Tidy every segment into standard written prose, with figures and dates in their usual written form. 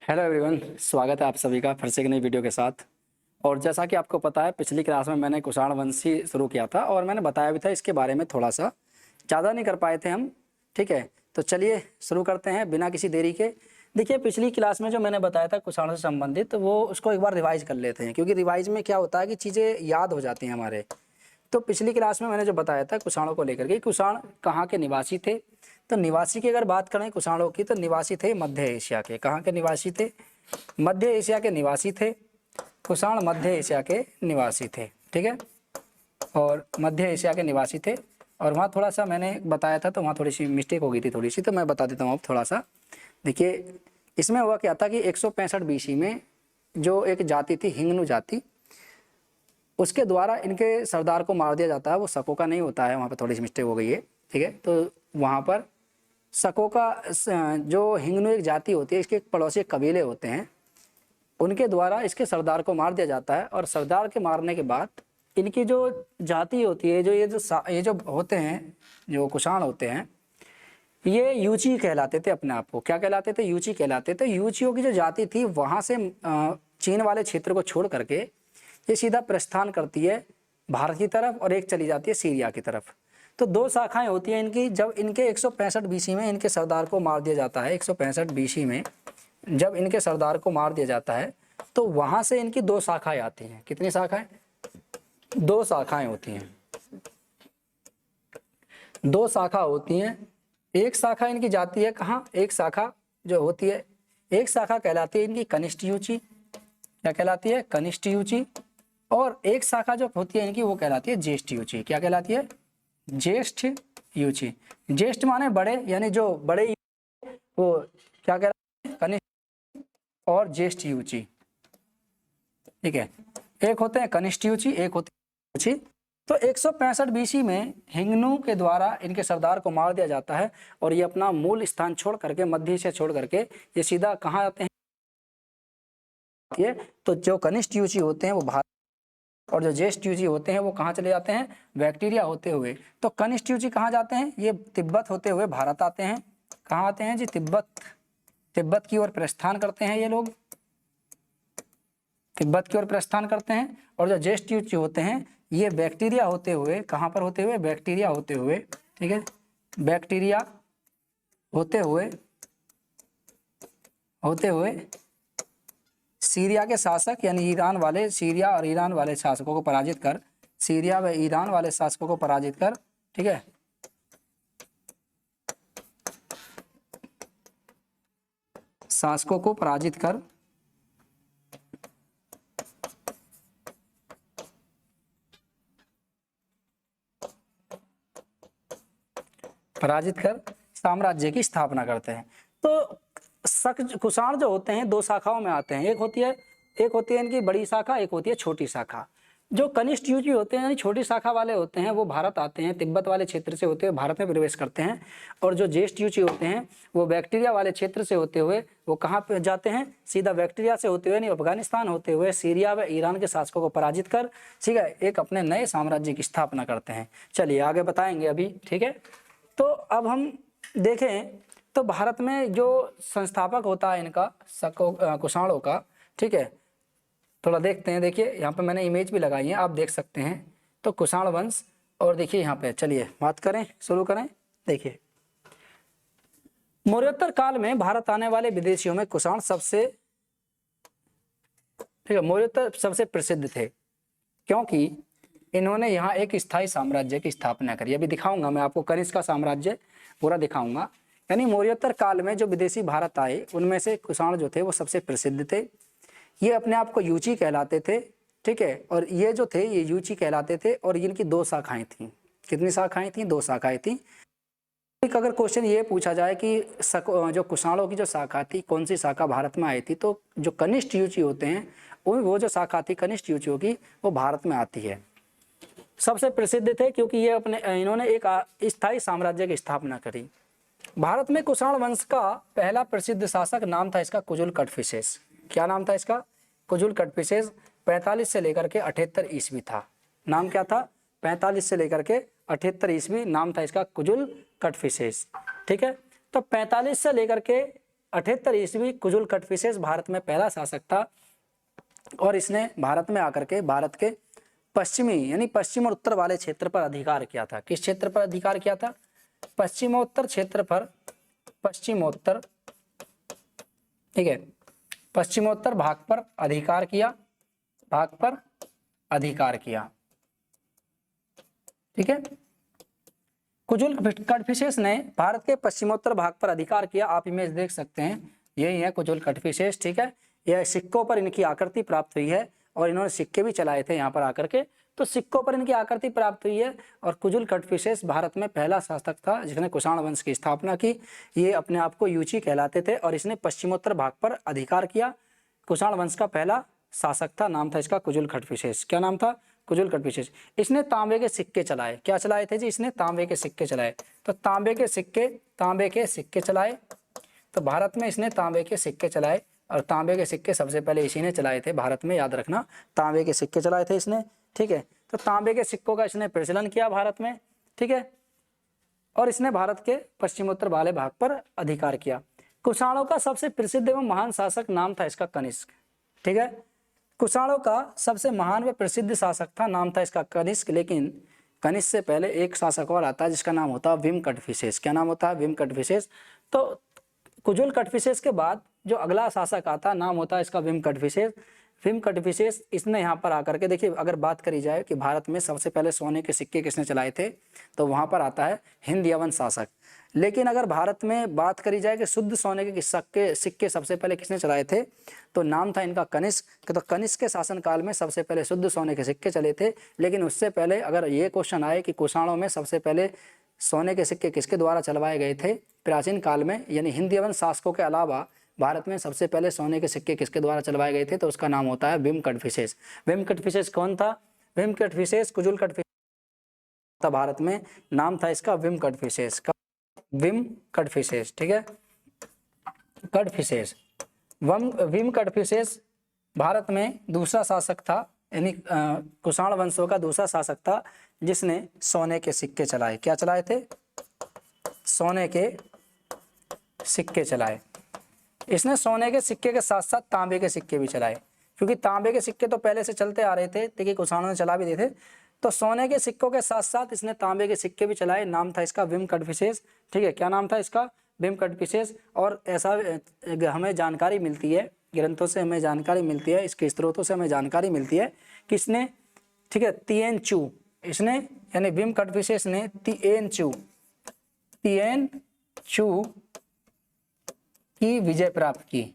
Hello everyone, स्वागत है आप सभी का फिर से एक नई वीडियो के साथ। और जैसा कि आपको पता है, पिछली क्लास में मैंने कुषाण वंश ही शुरू किया था और मैंने बताया भी था इसके बारे में थोड़ा सा, ज़्यादा नहीं कर पाए थे हम। ठीक है, तो चलिए शुरू करते हैं बिना किसी देरी के। देखिए, पिछली क्लास में जो मैंने बताया था कुषाण से संबंधित, तो वो उसको एक बार रिवाइज कर लेते हैं, क्योंकि रिवाइज में क्या होता है कि चीज़ें याद हो जाती हैं हमारे। तो पिछली क्लास में मैंने जो बताया था कुषाणों को लेकर के, कुषाण कहाँ के निवासी थे। तो निवासी की अगर बात करें कुषाणों की, तो निवासी थे मध्य एशिया के। कहाँ के निवासी थे? मध्य एशिया के निवासी थे। कुषाण मध्य एशिया के निवासी थे। ठीक है, और मध्य एशिया के निवासी थे। और वहाँ थोड़ा सा मैंने बताया था, तो वहाँ थोड़ी सी मिस्टेक हो गई थी थोड़ी सी, तो मैं बता देता हूँ अब थोड़ा सा। देखिए, इसमें हुआ क्या था कि 165 बीसी में जो एक जाति थी, हिंगनु जाति, उसके द्वारा इनके सरदार को मार दिया जाता है। वो सको का नहीं होता है, वहाँ पर थोड़ी सी मिस्टेक हो गई है। ठीक है, तो वहाँ पर सको का जो हिंगनु एक जाति होती है, इसके पड़ोसी कबीले होते हैं, उनके द्वारा इसके सरदार को मार दिया जाता है। और सरदार के मारने के बाद इनकी जो जाति होती है, जो ये जो होते हैं, जो कुषाण होते हैं, ये यूची कहलाते थे। अपने आप को क्या कहलाते थे? यूची कहलाते थे। यूचियों की जो जाति थी, वहाँ से चीन वाले क्षेत्र को छोड़ करके ये सीधा प्रस्थान करती है भारत की तरफ, और एक चली जाती है सीरिया की तरफ। तो दो शाखाएं होती हैं इनकी। जब इनके 165 बीसी में इनके सरदार को मार दिया जाता है, 165 बीसी में जब इनके सरदार को मार दिया जाता है, तो वहां से इनकी दो शाखाएं आती हैं। कितनी शाखाएं? दो शाखाएं होती हैं। दो शाखा होती हैं। एक शाखा इनकी जाती है कहाँ? एक शाखा जो होती है, एक शाखा कहलाती है इनकी कनिष्ठ यूची। क्या कहलाती है? कनिष्ठ यूची। और एक शाखा जो होती है इनकी, वो कहलाती है ज्येष्ठ यूची। क्या कहलाती है? ज्येष्ठ यूची। ज्येष्ठ माने बड़े, यानी जो बड़े, वो क्या कहलाते हैं? कनिष्ठ और ज्येष्ठ यूची। ठीक है, एक होते हैं कनिष्ठ यूची, एक होते हैं यूची। तो 165 बीसी में हिंगनु के द्वारा इनके सरदार को मार दिया जाता है, और ये अपना मूल स्थान छोड़ करके, मध्य एशिया छोड़ करके, ये सीधा कहाँ आते हैं? ये तो जो कनिष्ठ यूची होते हैं वो भारत, और जो ज्येष्ठ यूची होते हैं वो कहाँ चले जाते हैं? बैक्टीरिया होते हुए। तो कनिष्ठ यूची कहाँ जाते हैं? ये तिब्बत होते हुए भारत आते हैं। कहाँ आते हैं जी? तिब्बत। तिब्बत की ओर प्रस्थान करते हैं ये लोग, तिब्बत की ओर प्रस्थान करते हैं। और जो ज्येष्ठ यूची होते हैं, ये बैक्टीरिया होते हुए, कहाँ पर होते हुए? बैक्टीरिया होते हुए। ठीक है, बैक्टीरिया होते हुए सीरिया के शासक, यानी ईरान वाले, सीरिया और ईरान वाले शासकों को पराजित कर, सीरिया व ईरान वाले शासकों को पराजित कर, ठीक है, शासकों को पराजित कर साम्राज्य की स्थापना करते हैं। तो कुषाण जो होते हैं दो शाखाओं में आते हैं। एक होती है इनकी बड़ी शाखा, एक होती है छोटी शाखा। जो कनिष्ठ यूची होते हैं, यानी छोटी शाखा वाले होते हैं, वो भारत आते हैं, तिब्बत वाले क्षेत्र से होते हुए भारत में प्रवेश करते हैं। और जो ज्येष्ठ यूची होते हैं, वो बैक्टीरिया वाले क्षेत्र से होते हुए वो कहाँ पे जाते हैं? सीधा बैक्टीरिया से होते हुए, नहीं, अफगानिस्तान होते हुए सीरिया व ईरान के शासकों को पराजित कर, ठीक है, एक अपने नए साम्राज्य की स्थापना करते हैं। चलिए आगे बताएंगे अभी। ठीक है, तो अब हम देखें तो भारत में जो संस्थापक होता है इनका, कुषाणों का, ठीक है, थोड़ा देखते हैं। देखिए, यहाँ पे मैंने इमेज भी लगाई है, आप देख सकते हैं। तो कुषाण वंश, और देखिए यहाँ पे, चलिए बात करें, शुरू करें। देखिए, मौर्योत्तर काल में भारत आने वाले विदेशियों में कुषाण सबसे, ठीक है, मौर्योत्तर सबसे प्रसिद्ध थे, क्योंकि इन्होंने यहाँ एक स्थायी साम्राज्य की स्थापना करी। अभी दिखाऊंगा मैं आपको, कनिष्क का साम्राज्य पूरा दिखाऊंगा। यानी मौर्योत्तर काल में जो विदेशी भारत आए, उनमें से कुषाण जो थे वो सबसे प्रसिद्ध थे। ये अपने आप को यूची कहलाते थे। ठीक है, और ये जो थे ये यूची कहलाते थे, और इनकी दो शाखाएं थी। कितनी शाखाएं थी? दो शाखाएं थी। अगर क्वेश्चन ये पूछा जाए कि जो कुषाणों की जो शाखा थी, कौन सी शाखा भारत में आई थी, तो जो कनिष्ठ यूची होते हैं, वो जो शाखा थी कनिष्ठ यूचियों की, वो भारत में आती है। सबसे प्रसिद्ध थे क्योंकि ये इन्होंने एक स्थायी साम्राज्य की स्थापना करी। भारत में कुषाण वंश का पहला प्रसिद्ध शासक नाम था इसका कुजुल कटफिसेस। क्या नाम था इसका? कुजुल कटफिसेस। 45 से लेकर के 78 ईस्वी था। नाम क्या था? 45 से लेकर के 78 ईस्वी नाम था इसका कुजुल कटफिसेस। ठीक है, तो 45 से लेकर के 78 ईस्वी कुजुल कटफिसेस भारत में पहला शासक था और इसने भारत में आकर के भारत के पश्चिमी यानी पश्चिम और उत्तर वाले क्षेत्र पर अधिकार किया था। किस क्षेत्र पर अधिकार किया था? पश्चिमोत्तर क्षेत्र पर, पश्चिमोत्तर, ठीक है, पश्चिमोत्तर भाग पर अधिकार किया, भाग पर अधिकार किया, ठीक है। कुजुल कटफिसेस ने भारत के पश्चिमोत्तर भाग पर अधिकार किया। आप इमेज देख सकते हैं, यही है कुजुल कटफिसेस, ठीक है। यह सिक्कों पर इनकी आकृति प्राप्त हुई है और इन्होंने सिक्के भी चलाए थे यहाँ पर आकर के, तो सिक्कों पर इनकी आकृति प्राप्त हुई है। और कुजुल कटफिसेस भारत में पहला शासक था जिसने कुषाण वंश की स्थापना की। ये अपने आप को यूची कहलाते थे और इसने पश्चिमोत्तर भाग पर अधिकार किया। कुषाण वंश का पहला शासक था, नाम था इसका कुजुल कटफिसेस। क्या नाम था? कुजुल कटफिसेस। इसने तांबे के सिक्के चलाए। क्या चलाए थे जी? इसने तांबे के सिक्के चलाए। तो तांबे के सिक्के चलाए, तो भारत में इसने तांबे के सिक्के चलाए और तांबे के सिक्के सबसे पहले इसी ने चलाए थे भारत में, याद रखना, तांबे के सिक्के चलाए थे इसने, ठीक है। तो तांबे के सिक्कों का इसने प्रचलन किया भारत में, ठीक है, और इसने भारत के पश्चिमोत्तर वाले भाग पर अधिकार किया। कुषाणों का सबसे प्रसिद्ध एवं महान शासक नाम था इसका कनिष्क, ठीक है। कुषाणों का सबसे महान व प्रसिद्ध शासक था, नाम था इसका कनिष्क। लेकिन कनिष्क से पहले एक शासक और आता है जिसका नाम होता है विम कटफिसेस। क्या नाम होता है? विम कटफिसेस। तो कुजुल कटफिसेस के बाद जो अगला शासक आता नाम होता है इसका विम कटफिसेस। विम कटफिसेस इसने यहाँ पर आकर के, देखिए अगर बात करी जाए कि भारत में सबसे पहले सोने के सिक्के किसने चलाए थे, तो वहाँ पर आता है हिंद यवन शासक। लेकिन अगर भारत में बात करी जाए कि शुद्ध सोने के सिक्के सबसे पहले किसने चलाए थे, तो नाम था इनका कनिष्क। तो कनिष्क के शासनकाल में सबसे पहले शुद्ध सोने के सिक्के चले थे। लेकिन उससे पहले अगर ये क्वेश्चन आए कि कुषाणों में सबसे पहले सोने के सिक्के किसके द्वारा चलवाए गए थे प्राचीन काल में, यानी हिंद यवन शासकों के अलावा भारत में सबसे पहले सोने के सिक्के किसके द्वारा चलवाए गए थे, तो उसका नाम होता है विम कटफिसेस। विम कटफिसेस कौन था? विम कटफिसेस कुजुल कटफिसेस था भारत में, नाम था इसका विम कटफिसेस का, विम कटफिसेस, ठीक है, कटफिसेस। विम कटफिसेस भारत में दूसरा शासक था, यानी कुषाण वंशों का दूसरा शासक था जिसने सोने के सिक्के चलाए। क्या चलाए थे? सोने के सिक्के चलाए। इसने सोने के सिक्के के साथ साथ तांबे के सिक्के भी चलाए, क्योंकि तांबे के सिक्के तो पहले से चलते आ रहे थे, देखिए कुषाणों ने चला भी दिए थे। तो सोने के सिक्कों के साथ साथ इसने तांबे के सिक्के भी चलाए, नाम था इसका विम कटफिसेस, ठीक है। क्या नाम था इसका? विम कटफिसेस। और ऐसा हमें जानकारी मिलती है, ग्रंथों से हमें जानकारी मिलती है, इसके स्रोतों से हमें जानकारी मिलती है कि इसने, ठीक है, तिएनचू, इसने यानी विम कटफिसेस ने तिएनचू की विजय प्राप्त की,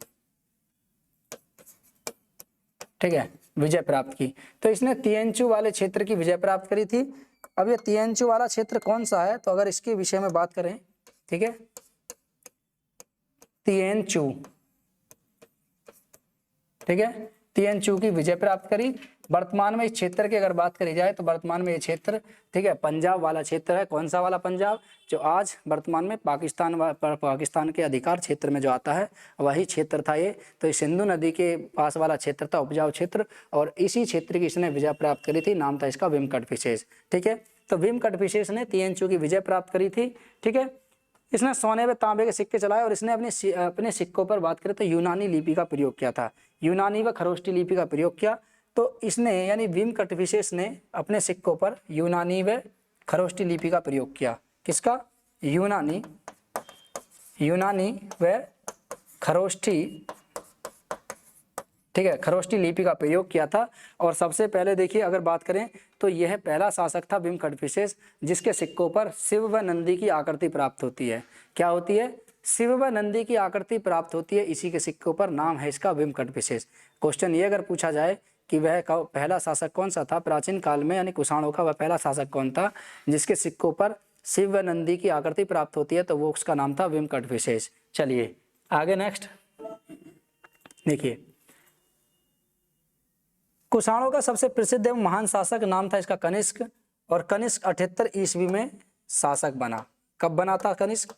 ठीक है, विजय प्राप्त की। तो इसने तिएनचू वाले क्षेत्र की विजय प्राप्त करी थी। अब ये तिएनचू वाला क्षेत्र कौन सा है, तो अगर इसके विषय में बात करें, ठीक है, तिएनचू, ठीक है, तिएनचू की विजय प्राप्त करी। वर्तमान में इस क्षेत्र की अगर बात करी जाए तो वर्तमान में ये क्षेत्र, ठीक है, पंजाब वाला क्षेत्र है। कौन सा वाला? पंजाब, जो आज वर्तमान में पाकिस्तान के अधिकार क्षेत्र में जो आता है वही क्षेत्र था ये। तो ये सिंधु नदी के पास वाला क्षेत्र था, उपजाऊ क्षेत्र, और इसी क्षेत्र की इसने विजय प्राप्त करी थी, नाम था इसका विम कटफिसेस, ठीक है। तो विम कटफिसेस ने तिएनचू की विजय प्राप्त करी थी, ठीक है। इसने सोने व तांबे के सिक्के चलाए और इसने अपने सिक्कों पर बात करें तो यूनानी लिपि का प्रयोग किया था, यूनानी व खरोष्टी लिपि का प्रयोग किया। तो इसने यानी विम कटफिसेस ने अपने सिक्कों पर यूनानी व खरोष्टी लिपि का प्रयोग किया। किसका? यूनानी व खरोष्टी, ठीक है, खरोष्टी लिपि का प्रयोग किया था। और सबसे पहले देखिए अगर बात करें तो यह पहला शासक था विम कटफिसेस जिसके सिक्कों पर शिव व नंदी की आकृति प्राप्त होती है। क्या होती है? शिव व नंदी की आकृति प्राप्त होती है इसी के सिक्कों पर, नाम है इसका विम कटफिसेस। क्वेश्चन ये अगर पूछा जाए कि वह पहला शासक कौन सा था प्राचीन काल में, यानी कुषाणों का वह पहला शासक कौन था जिसके सिक्कों पर शिव व नंदी की आकृति प्राप्त होती है, तो वो उसका नाम था विम कटफिसेस। चलिए आगे नेक्स्ट देखिए, कुषाणों का सबसे प्रसिद्ध एवं महान शासक नाम था इसका कनिष्क, और कनिष्क 78 ईस्वी में शासक बना। कब बना था कनिष्क?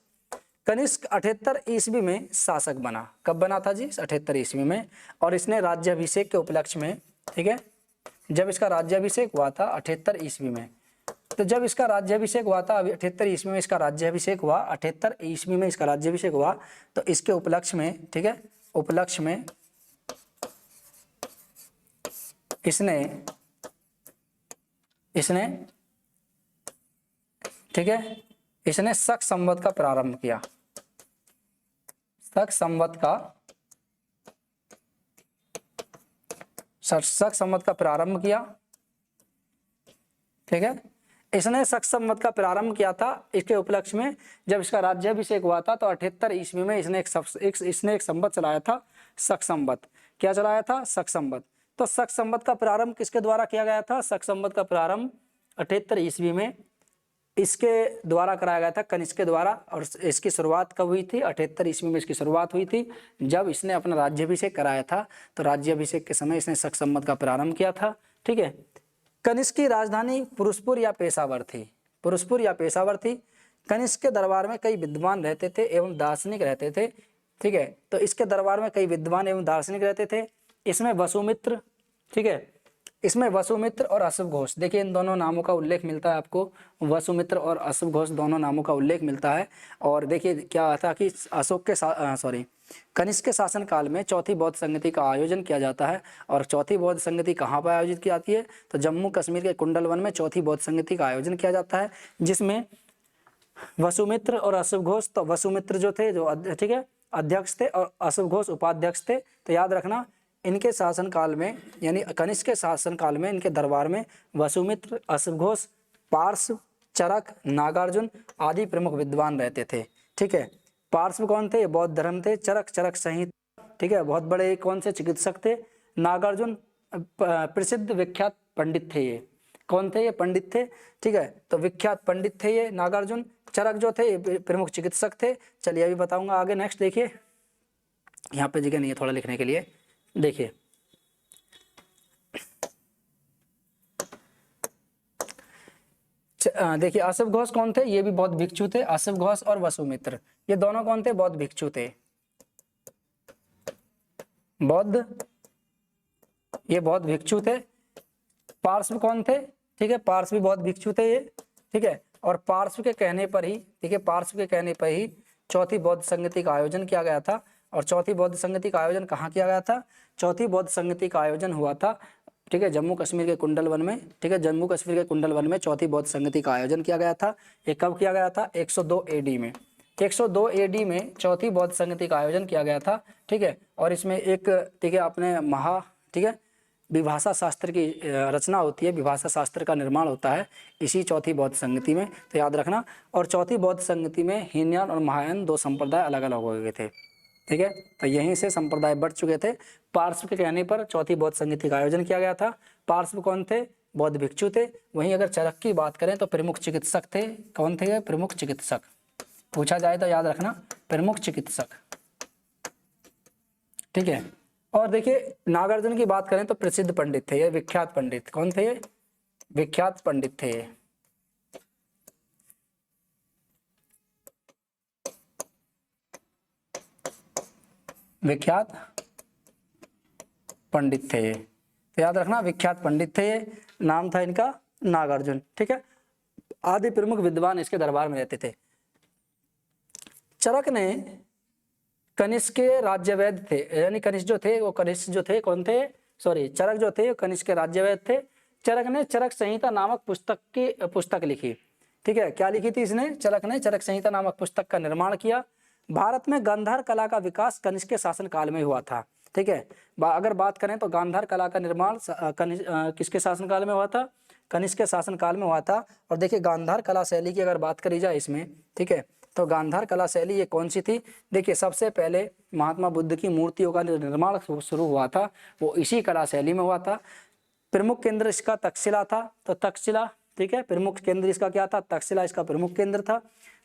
कनिष्क 78 ईस्वी में शासक बना। कब बना था जी? 78 ईस्वी में। और इसने राज्याभिषेक के उपलक्ष्य में, ठीक है, जब इसका राज्याभिषेक हुआ था 78 ईस्वी में, तो जब इसका राज्याभिषेक हुआ था 78 ईस्वी में इसका राज्याभिषेक हुआ, 78 ईस्वी में इसका राज्याभिषेक हुआ, तो इसके उपलक्ष्य में, ठीक है, उपलक्ष्य में इसने ठीक है, इसने शक संवत का प्रारंभ किया। शक संवत का प्रारंभ किया, ठीक है। इसने शक संवत का प्रारंभ किया था। इसके उपलक्ष्य में जब इसका राज्याभिषेक हुआ था तो 78 ईस्वी में इसने एक संवत चलाया था, शक संवत। क्या चलाया था? शक संवत। तो शक संवत का प्रारंभ किसके द्वारा किया गया था? शक संवत का प्रारंभ 78 ईस्वी में इसके द्वारा कराया गया था, कनिष्क के द्वारा। और इसकी शुरुआत कब हुई थी? 78 ईस्वी में इसकी शुरुआत हुई थी, जब इसने अपना राज्याभिषेक कराया था। तो राज्याभिषेक के समय इसने शक संवत का प्रारंभ किया था, ठीक है। कनिष्क की राजधानी पुरुषपुर या पेशावर थी, पुरुषपुर या पेशावर थी। कनिष्क के दरबार में कई विद्वान रहते थे एवं दार्शनिक रहते थे, ठीक है। तो इसके दरबार में कई विद्वान एवं दार्शनिक रहते थे। इसमें वसुमित्र, ठीक है, इसमें वसुमित्र और अशुभ घोष, देखिए इन दोनों नामों का उल्लेख मिलता है आपको, वसुमित्र और अशुभ घोष दोनों नामों का उल्लेख मिलता है। और देखिए क्या था कि कनिष्क के शासन काल में चौथी बौद्ध संगति का आयोजन किया जाता है। और चौथी बौद्ध संगति कहाँ पर आयोजित की जाती है? तो जम्मू कश्मीर के कुंडलवन में चौथी बौद्ध संगति का आयोजन किया जाता है, जिसमें वसुमित्र और अशुभ घोष, तो वसुमित्र जो थे, जो ठीक है, अध्यक्ष थे, और अशुभ घोष उपाध्यक्ष थे। तो याद रखना, इनके शासनकाल में, यानी कनिष्क के शासनकाल में, इनके दरबार में वसुमित्र, अशुभ घोष, पार्श्व, चरक, नागार्जुन आदि प्रमुख विद्वान रहते थे, ठीक है। पार्श्व कौन थे? बौद्ध धर्म थे। चरक संहिता, ठीक है, बहुत बड़े कौन से चिकित्सक थे। नागार्जुन प्रसिद्ध विख्यात पंडित थे। ये कौन थे? ये पंडित थे, ठीक है। तो विख्यात पंडित थे ये नागार्जुन। चरक जो थे ये प्रमुख चिकित्सक थे। चलिए अभी बताऊंगा आगे। नेक्स्ट देखिए, यहाँ पे जगह नहीं है थोड़ा लिखने के लिए, देखिए देखिए अशुभ घोष कौन थे? ये भी बौद्ध भिक्षु थे। अशुभ घोष और वसुमित्र, ये दोनों कौन थे? बौद्ध भिक्षु थे, ये बौद्ध भिक्षु थे। पार्श्व कौन थे? ठीक है, पार्श्व भी बौद्ध भिक्षु थे ये, ठीक है। और पार्श्व के कहने पर ही, ठीक है, पार्श्व के कहने पर ही चौथी बौद्ध संगति का आयोजन किया गया था। और चौथी बौद्ध संगति का आयोजन कहाँ किया गया था? चौथी बौद्ध संगति का आयोजन हुआ था, ठीक है, जम्मू कश्मीर के कुंडलवन में, ठीक है, जम्मू कश्मीर के कुंडलवन में चौथी बौद्ध संगति का आयोजन किया गया था। ये कब किया गया था? 102 एडी में, 102 एडी में चौथी बौद्ध संगति का आयोजन किया गया था, ठीक है। और इसमें एक, ठीक है, अपने ठीक है, विभाषा शास्त्र की रचना होती है, विभाषा शास्त्र का निर्माण होता है इसी चौथी बौद्ध संगति में, तो याद रखना। और चौथी बौद्ध संगति में हीनयान और महायान दो संप्रदाय अलग अलग हो गए थे, ठीक है। तो यहीं से संप्रदाय बढ़ चुके थे। पार्श्व के कहने पर चौथी बौद्ध संगति का आयोजन किया गया था। पार्श्व कौन थे? बौद्ध भिक्षु थे। वहीं अगर चरक की बात करें तो प्रमुख चिकित्सक थे। कौन थे? प्रमुख चिकित्सक, पूछा जाए तो याद रखना, प्रमुख चिकित्सक, ठीक है। और देखिए नागार्जुन की बात करें तो प्रसिद्ध पंडित थे ये, विख्यात पंडित। कौन थे ये? विख्यात पंडित थे ये, विख्यात पंडित थे ये, तो याद रखना विख्यात पंडित थे ये। नाम था इनका नागार्जुन, ठीक है। आदि प्रमुख विद्वान इसके दरबार में रहते थे। चरक ने कनिष्क के राज्यवैद्य थे, यानी कनिष्क जो थे वो, कनिष्क जो थे कौन थे? चरक जो थे कनिष्क के राज्यवैद्य थे। चरक ने चरक संहिता नामक पुस्तक लिखी, ठीक है। क्या लिखी थी इसने? चरक ने चरक संहिता नामक पुस्तक का निर्माण किया। भारत में गांधार कला का विकास कनिष्क के शासन काल में हुआ था, ठीक है। अगर बात करें तो गांधार कला का निर्माण किसके शासन काल में हुआ था? कनिष्क के शासन काल में हुआ था। और देखिए गांधार कला शैली की अगर बात करी जाए इसमें, ठीक है, तो गांधार कला शैली ये कौन सी थी? देखिए सबसे पहले महात्मा बुद्ध की मूर्तियों का निर्माण शुरू हुआ था, वो इसी कला शैली में हुआ था। प्रमुख केंद्र इसका तक्षशिला था, तो तक्षशिला, ठीक है, प्रमुख केंद्र इसका क्या था? तक्षशिला इसका प्रमुख केंद्र था।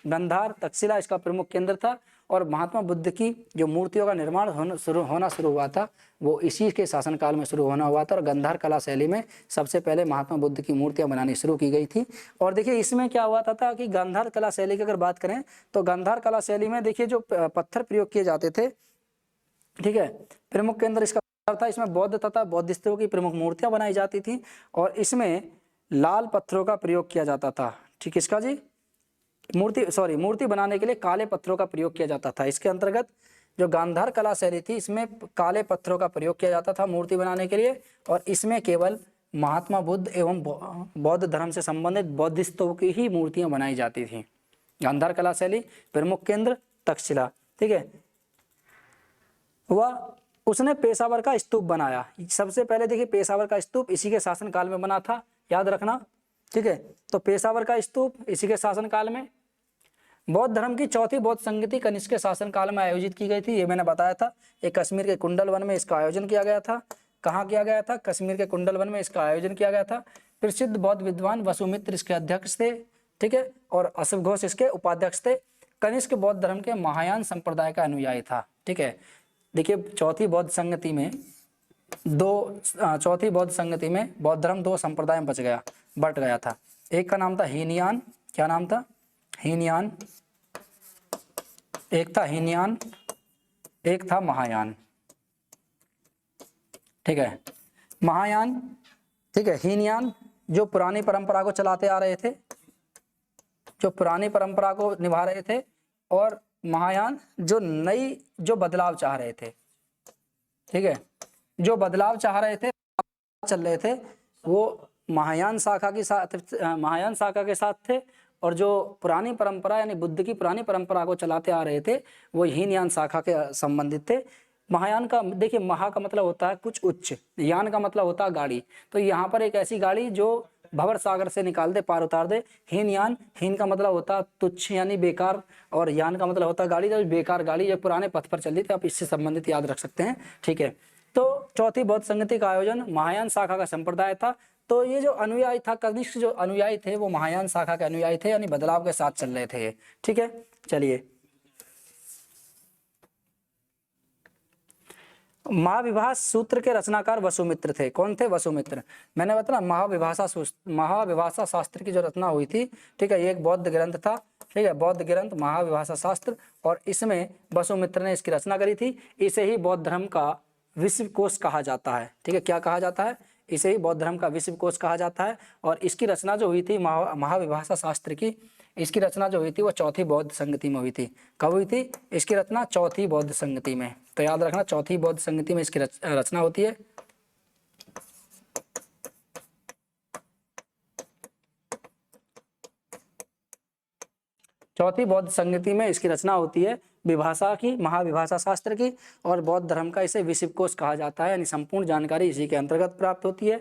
गांधार, तक्षशिला इसका प्रमुख केंद्र था। और महात्मा बुद्ध की जो मूर्तियों का निर्माण होना शुरू हुआ था वो इसी के शासनकाल में शुरू होना हुआ था। और गांधार कला शैली में सबसे पहले महात्मा बुद्ध की मूर्तियां बनानी शुरू की गई थी। और देखिए इसमें क्या हुआ था कि गांधार कला शैली की अगर बात करें तो गांधार कला शैली में देखिए जो पत्थर प्रयोग किए जाते थे, ठीक है, प्रमुख केंद्र इसका था। इसमें बौद्ध तथा बौद्धिस्टों की प्रमुख मूर्तियां बनाई जाती थी। और इसमें लाल पत्थरों का प्रयोग किया जाता था। ठीक, इसका जी मूर्ति बनाने के लिए काले पत्थरों का प्रयोग किया जाता था। इसके अंतर्गत जो गांधार कला शैली थी इसमें काले पत्थरों का प्रयोग किया जाता था मूर्ति बनाने के लिए, और इसमें केवल महात्मा बुद्ध एवं बौद्ध धर्म से संबंधित बौद्धिस्तों की ही मूर्तियां बनाई जाती थी। गांधार कला शैली, प्रमुख केंद्र तक्षशिला। ठीक है, वह उसने पेशावर का स्तूप बनाया। सबसे पहले देखिए पेशावर का स्तूप इसी के शासनकाल में बना था, याद रखना। ठीक है, तो पेशावर का स्तूप इसी के शासनकाल में। बौद्ध धर्म की चौथी बौद्ध संगति कनिष्क के शासनकाल में आयोजित की गई थी, ये मैंने बताया था। ये कश्मीर के कुंडल वन में इसका आयोजन किया गया था। कहाँ किया गया था? कश्मीर के कुंडल वन में इसका आयोजन किया गया था। प्रसिद्ध बौद्ध विद्वान वसुमित्र इसके अध्यक्ष थे। ठीक है, और अशोक घोष इसके उपाध्यक्ष थे। कनिष्क बौद्ध धर्म के महायान संप्रदाय का अनुयायी था। ठीक है, देखिए चौथी बौद्ध संगति में बौद्ध धर्म दो संप्रदाय में बट गया था। एक का नाम था हीनयान, क्या नाम था? हीनयान। एक था हीनयान, एक था महायान। ठीक है, महायान, ठीक है, हीनयान जो पुरानी परंपरा को चलाते आ रहे थे, जो पुरानी परंपरा को निभा रहे थे, और महायान जो बदलाव चाह रहे थे। ठीक है, जो बदलाव चाह रहे थे, चल रहे थे, वो महायान शाखा के साथ थे, और जो पुरानी परंपरा यानी बुद्ध की पुरानी परंपरा को चलाते आ रहे थे वो हीनयान शाखा के संबंधित थे। महायान का देखिए, महा का मतलब होता है कुछ उच्च, यान का मतलब होता है गाड़ी। तो यहाँ पर एक ऐसी गाड़ी जो भंवर सागर से निकाल दे, पार उतार दे। हीनयान, हीन का मतलब होता है तुच्छ यानी बेकार, और यान का मतलब होता है गाड़ी, जो बेकार गाड़ी जो पुराने पथ पर चल रही थी, आप इससे संबंधित याद रख सकते हैं। ठीक है, तो चौथी बौद्ध संगति का आयोजन महायान शाखा का संप्रदाय था। तो ये जो अनुयायी था, कनिष्क जो अनुयायी थे वो महायान शाखा के अनुयायी थे, यानी बदलाव के साथ चल रहे थे। ठीक है, चलिए, महाविभाष सूत्र के रचनाकार वसुमित्र थे। कौन थे? वसुमित्र। मैंने बताया महाविभाषा शास्त्र की जो रचना हुई थी, ठीक है, ये एक बौद्ध ग्रंथ था। ठीक है, बौद्ध ग्रंथ महाविभाषा शास्त्र, और इसमें वसुमित्र ने इसकी रचना करी थी। इसे ही बौद्ध धर्म का विश्व कोश कहा जाता है। ठीक है, क्या कहा जाता है? इसे ही बौद्ध धर्म का विश्व कोश कहा जाता है। और इसकी रचना जो हुई थी महाविभाषा शास्त्र की, इसकी रचना जो हुई थी वो चौथी बौद्ध संगति में हुई थी। कब हुई थी इसकी रचना? चौथी बौद्ध संगति में। तो याद रखना, चौथी बौद्ध संगति में इसकी रचना होती है। चौथी बौद्ध संगति में इसकी रचना होती है विभाषा की, महाविभाषा शास्त्र की, और बौद्ध धर्म का इसे विश्वकोश कहा जाता है, यानी संपूर्ण जानकारी इसी के अंतर्गत प्राप्त होती है।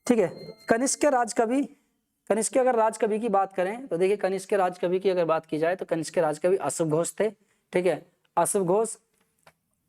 ठीक है, कनिष्क के राजकवि, कनिष्क के अगर राजकवि की बात करें तो देखिए, कनिष्क के राजकवि की अगर बात की जाए तो कनिष्क के राजकवि अशोक घोष थे। ठीक है, अशोक घोष,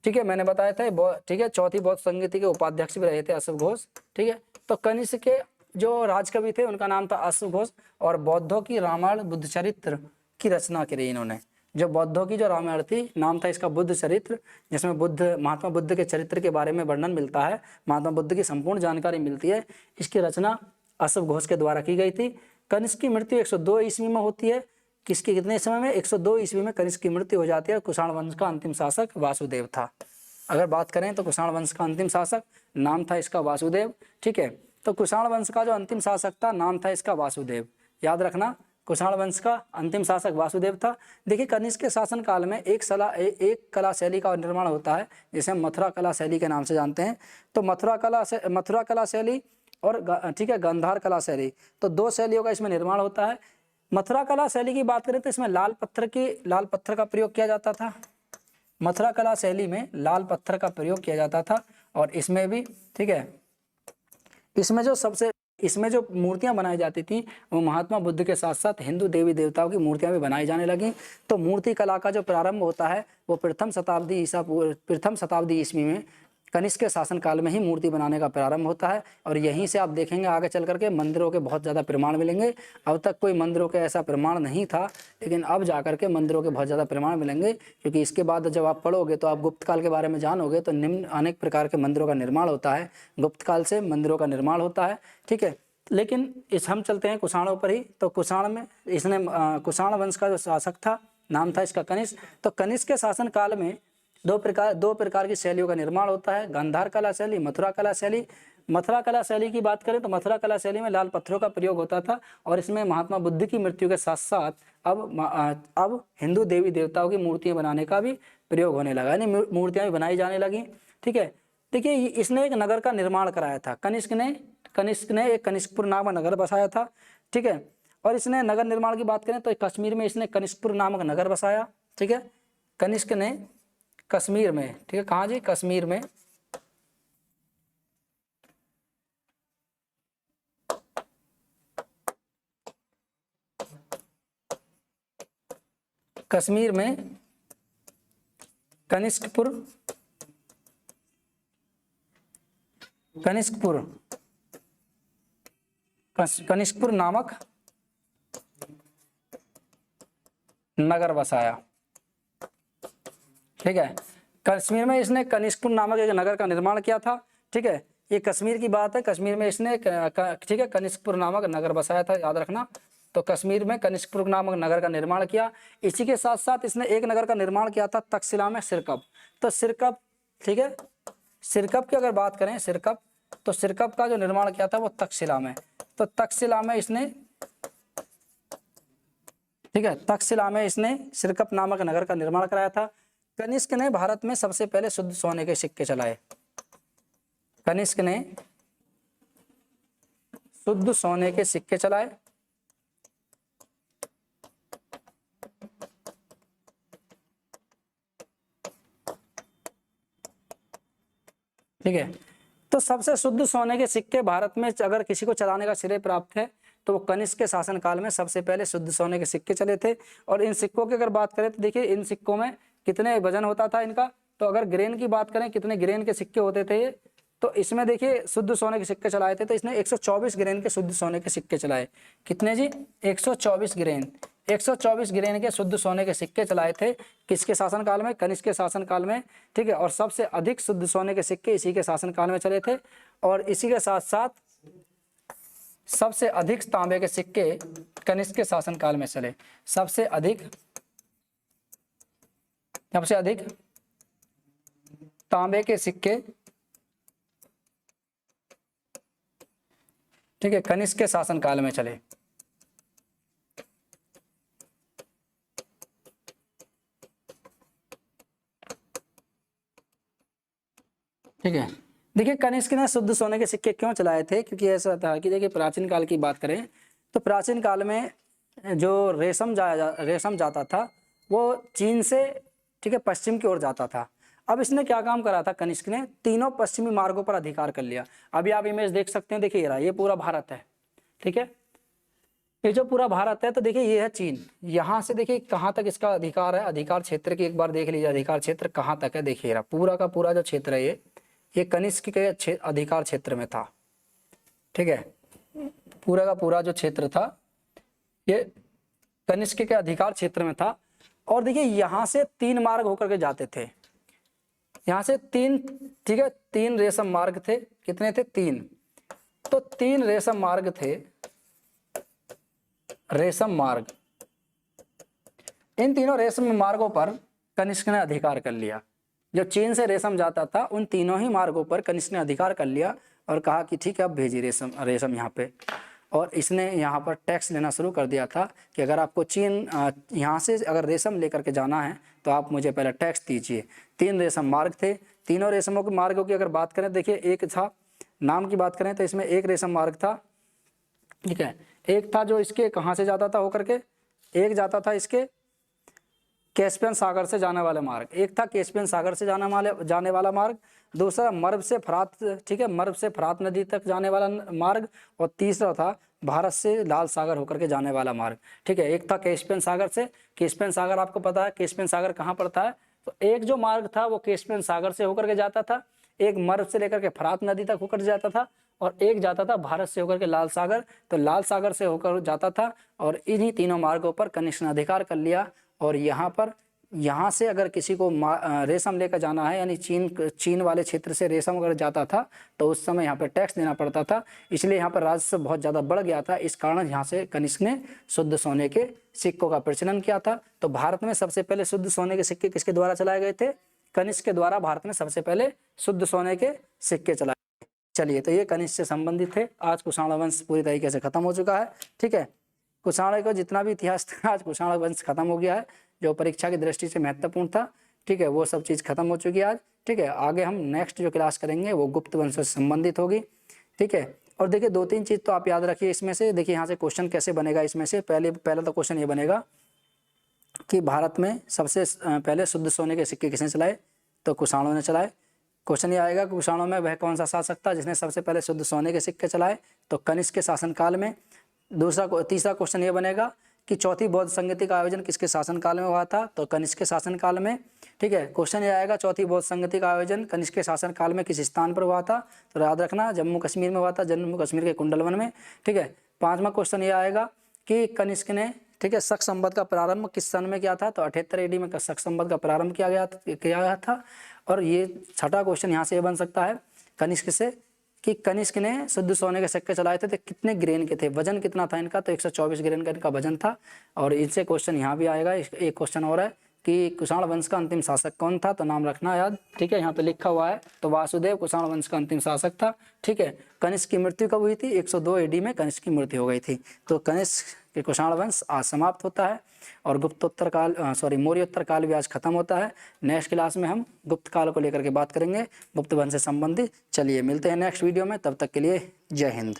ठीक है, मैंने बताया था। ठीक है, चौथी बौद्ध संगति के उपाध्यक्ष भी रहे थे अशोक घोष। ठीक है, तो कनिष्क के जो राजकवि थे उनका नाम था अशोक घोष, और बौद्धों की रामायण बुद्ध चरित्र की रचना करी इन्होंने। जो बौद्धों की जो रामायण थी, नाम था इसका बुद्ध चरित्र, जिसमें महात्मा बुद्ध के चरित्र के बारे में वर्णन मिलता है, महात्मा बुद्ध की संपूर्ण जानकारी मिलती है। इसकी रचना अशोक घोष के द्वारा की गई थी। कनिष्क की मृत्यु 102 ईस्वी में होती है। किसकी कितने समय में? 102 ईस्वी में कनिष्क की मृत्यु हो जाती है। कुषाण वंश का अंतिम शासक वासुदेव था। अगर बात करें तो कुषाण वंश का अंतिम शासक नाम था इसका वासुदेव। ठीक है, तो कुषाण वंश का जो अंतिम शासक था नाम था इसका वासुदेव। याद रखना, कुषाण वंश का अंतिम शासक वासुदेव था। देखिए, कनिष्क के शासन काल में एक कला शैली का निर्माण होता है, जिसे हम मथुरा कला शैली के नाम से जानते हैं। तो मथुरा कला शैली और ठीक है, गांधार कला शैली, तो दो शैलियों का इसमें निर्माण होता है। मथुरा कला शैली की बात करें तो इसमें लाल पत्थर का प्रयोग किया जाता था। मथुरा कला शैली में लाल पत्थर का प्रयोग किया जाता था, और इसमें भी, ठीक है, इसमें जो मूर्तियां बनाई जाती थी वो महात्मा बुद्ध के साथ साथ हिंदू देवी देवताओं की मूर्तियां भी बनाई जाने लगी। तो मूर्ति कला का जो प्रारंभ होता है वो प्रथम शताब्दी ईस्वी में कनिष्क के शासनकाल में ही मूर्ति बनाने का प्रारंभ होता है। और यहीं से आप देखेंगे आगे चल करके मंदिरों के बहुत ज़्यादा प्रमाण मिलेंगे। अब तक कोई मंदिरों के ऐसा प्रमाण नहीं था, लेकिन अब जा करके मंदिरों के बहुत ज़्यादा प्रमाण मिलेंगे, क्योंकि इसके बाद जब आप पढ़ोगे तो आप गुप्त काल के बारे में जानोगे तो निम्न अनेक प्रकार के मंदिरों का निर्माण होता है। गुप्त काल से मंदिरों का निर्माण होता है। ठीक है, लेकिन हम चलते हैं कुषाणों पर ही। तो कुषाण में कुषाण वंश का जो शासक था नाम था इसका कनिष्क। तो कनिष्क के शासन काल में दो प्रकार की शैलियों का निर्माण होता है, गांधार कला शैली, मथुरा कला शैली। मथुरा कला शैली की बात करें तो मथुरा कला शैली में लाल पत्थरों का प्रयोग होता था और इसमें महात्मा बुद्ध की मृत्यु के साथ साथ अब हिंदू देवी देवताओं की मूर्तियां बनाने का भी प्रयोग होने लगा, यानी मूर्तियां भी बनाई जाने लगी। ठीक है, देखिए इसने एक नगर का निर्माण कराया था, कनिष्क ने एक कनिष्कपुर नामक नगर बसाया था। ठीक है, और इसने नगर निर्माण की बात करें तो कश्मीर में इसने कनिष्कपुर नामक नगर बसाया। ठीक है, कनिष्क ने कश्मीर में, ठीक है, कहाँ जी, कश्मीर में कनिष्कपुर नामक नगर बसाया। ठीक है, कश्मीर में इसने कनिष्कपुर नामक एक नगर का निर्माण किया था। ठीक है, ये कश्मीर की बात है, कश्मीर में इसने ठीक है कनिष्कपुर नामक नगर बसाया था, याद रखना। तो कश्मीर में कनिष्कपुर नामक नगर का निर्माण किया। इसी के साथ साथ इसने एक नगर का निर्माण किया था तक्षशिला में, सिरकप। तो सिरकप, ठीक है, सिरकप की अगर बात करें, सिरकप, तो सिरकप का जो निर्माण किया था वो तक्षशिला में। तो तक्षशिला में इसने, ठीक है, तक्षशिला में इसने सिरकप नामक नगर का निर्माण कराया था। कनिष्क ने भारत में सबसे पहले शुद्ध सोने के सिक्के चलाए। कनिष्क ने शुद्ध सोने के सिक्के चलाए। ठीक है, तो सबसे शुद्ध सोने के सिक्के भारत में अगर किसी को चलाने का श्रेय प्राप्त है तो वो कनिष्क के शासनकाल में सबसे पहले शुद्ध सोने के सिक्के चले थे। और इन सिक्कों की अगर बात करें तो देखिए इन सिक्कों में कितने वजन होता था इनका, तो अगर ग्रेन की बात करें कितने ग्रेन के सिक्के होते थे ये, तो इसमें देखिए शुद्ध सोने के सिक्के चलाए थे तो इसने 124 ग्रेन के शुद्ध सोने के सिक्के चलाए। कितने जी, 124 ग्रेन, 124 ग्रेन के शुद्ध सोने के सिक्के चलाए थे। किसके शासनकाल में, कनिष्क के शासनकाल में। ठीक है, और सबसे अधिक शुद्ध सोने के सिक्के इसी के शासनकाल में चले थे। और इसी के साथ साथ सबसे अधिक तांबे के सिक्के कनिष्क के शासनकाल में चले। सबसे अधिक तांबे के सिक्के, ठीक है, कनिष्क के शासनकाल में चले। ठीक है, देखिए कनिष्क ने शुद्ध सोने के सिक्के क्यों चलाए थे, क्योंकि ऐसा था कि देखिए प्राचीन काल की बात करें तो प्राचीन काल में जो रेशम जाता था वो चीन से, ठीक है, पश्चिम की ओर जाता था। अब इसने क्या काम करा था, कनिष्क ने तीनों पश्चिमी मार्गों पर अधिकार कर लिया। अभी आप इमेज देख सकते हैं, देखिए ये पूरा भारत है। ठीक है, ये जो पूरा भारत है तो देखिए ये है चीन, यहाँ से देखिए कहाँ तक इसका अधिकार है, अधिकार क्षेत्र की एक बार देख लीजिए, अधिकार क्षेत्र कहाँ तक है। देखिए पूरा का पूरा जो क्षेत्र है ये कनिष्क के अधिकार क्षेत्र में था। ठीक है, पूरा का पूरा जो क्षेत्र था ये कनिष्क के अधिकार क्षेत्र में था। और देखिए यहाँ से 3 मार्ग होकर के जाते थे, यहाँ से 3, ठीक है, 3 रेशम मार्ग थे। कितने थे, 3। तो 3 रेशम मार्ग थे, रेशम मार्ग। इन तीनों रेशम मार्गों पर कनिष्क ने अधिकार कर लिया। जो चीन से रेशम जाता था उन तीनों ही मार्गों पर कनिष्क ने अधिकार कर लिया और कहा कि ठीक है अब भेजिए रेशम यहाँ पे। और इसने यहाँ पर टैक्स लेना शुरू कर दिया था कि अगर आपको चीन यहाँ से अगर रेशम लेकर के जाना है तो आप मुझे पहले टैक्स दीजिए। 3 रेशम मार्ग थे। तीनों रेशमों के मार्गों की अगर बात करें, देखिए एक था, नाम की बात करें तो इसमें एक रेशम मार्ग था। ठीक है, एक था जो इसके कहाँ से जाता था होकर के, एक जाता था इसके कैस्पियन सागर से जाने वाले मार्ग, एक था कैस्पियन सागर से जाने वाला मार्ग, दूसरा मर्व से फरात, ठीक है, मर्व से फरात नदी तक जाने वाला मार्ग, और तीसरा था भारत से लाल सागर होकर के जाने वाला मार्ग। ठीक है, एक था कैस्पियन सागर से, कैस्पियन सागर आपको पता है कैस्पियन सागर कहाँ पड़ता है, तो एक जो मार्ग था वो कैस्पियन सागर से होकर के जाता था, एक मर्व से लेकर के फरात नदी तक होकर जाता था, और एक जाता था भारत से होकर के लाल सागर, तो लाल सागर से होकर जाता था। और इन्हीं तीनों मार्गों पर कनिष्क ने अधिकार कर लिया। और यहाँ से अगर किसी को रेशम लेकर जाना है, यानी चीन वाले क्षेत्र से रेशम अगर जाता था तो उस समय यहाँ पर टैक्स देना पड़ता था, इसलिए यहाँ पर राजस्व बहुत ज़्यादा बढ़ गया था। इस कारण यहाँ से कनिष्क ने शुद्ध सोने के सिक्कों का प्रचलन किया था। तो भारत में सबसे पहले शुद्ध सोने के सिक्के किसके द्वारा चलाए गए थे, कनिष्क के द्वारा भारत में सबसे पहले शुद्ध सोने के सिक्के चलाए। चलिए, तो ये कनिष्क से संबंधित थे। आज कुषाण वंश पूरी तरीके से खत्म हो चुका है, ठीक है। कुषाण का जितना भी इतिहास था, आज कुषाण वंश खत्म हो गया है, जो परीक्षा की दृष्टि से महत्वपूर्ण था, ठीक है, वो सब चीज़ खत्म हो चुकी है आज, ठीक है। आगे हम नेक्स्ट जो क्लास करेंगे वो गुप्त वंश से संबंधित होगी, ठीक है। और देखिए 2-3 चीज़ तो आप याद रखिए इसमें से। देखिए यहाँ से क्वेश्चन कैसे बनेगा इसमें से, पहला तो क्वेश्चन ये बनेगा कि भारत में सबसे पहले शुद्ध सोने के सिक्के किसने चलाए, तो कुषाणों ने चलाए। क्वेश्चन ये आएगा कि कुषाणों में वह कौन सा शासक था जिसने सबसे पहले शुद्ध सोने के सिक्के चलाए, तो कनिष्क के शासनकाल में। तीसरा क्वेश्चन ये बनेगा कि चौथी बौद्ध संगति का आयोजन किसके शासनकाल में हुआ था, तो कनिष्क के शासनकाल में, ठीक है। क्वेश्चन ये आएगा चौथी बौद्ध संगति का आयोजन कनिष्क के शासनकाल में किस स्थान पर हुआ था, तो याद रखना जम्मू कश्मीर में हुआ था, जम्मू कश्मीर के कुंडलवन में, ठीक है। 5वां क्वेश्चन ये आएगा कि कनिष्क ने, ठीक है, शक संवत का प्रारंभ किस सन में किया था, तो 78 AD में शक संवत का प्रारंभ किया गया था। और ये 6ठा क्वेश्चन यहाँ से ये बन सकता है कनिष्क से कि कनिष्क ने शुद्ध सोने के सिक्के चलाए थे तो कितने ग्रेन के थे, वजन कितना था इनका, तो 124 ग्रेन का इनका वजन था। और इनसे क्वेश्चन यहाँ भी आएगा। एक क्वेश्चन और है कि कुषाण वंश का अंतिम शासक कौन था, तो नाम रखना याद, ठीक है। यहाँ पे लिखा हुआ है, तो वासुदेव कुषाण वंश का अंतिम शासक था, ठीक है। कनिष्क की मृत्यु कब हुई थी, 102 AD में कनिष्क की मृत्यु हो गई थी। तो कनिष्क के कुषाण वंश आज समाप्त होता है और गुप्तोत्तर काल मौर्योत्तर काल भी आज खत्म होता है। नेक्स्ट क्लास में हम गुप्त काल को लेकर के बात करेंगे, गुप्त वंश से संबंधित। चलिए मिलते हैं नेक्स्ट वीडियो में, तब तक के लिए जय हिंद।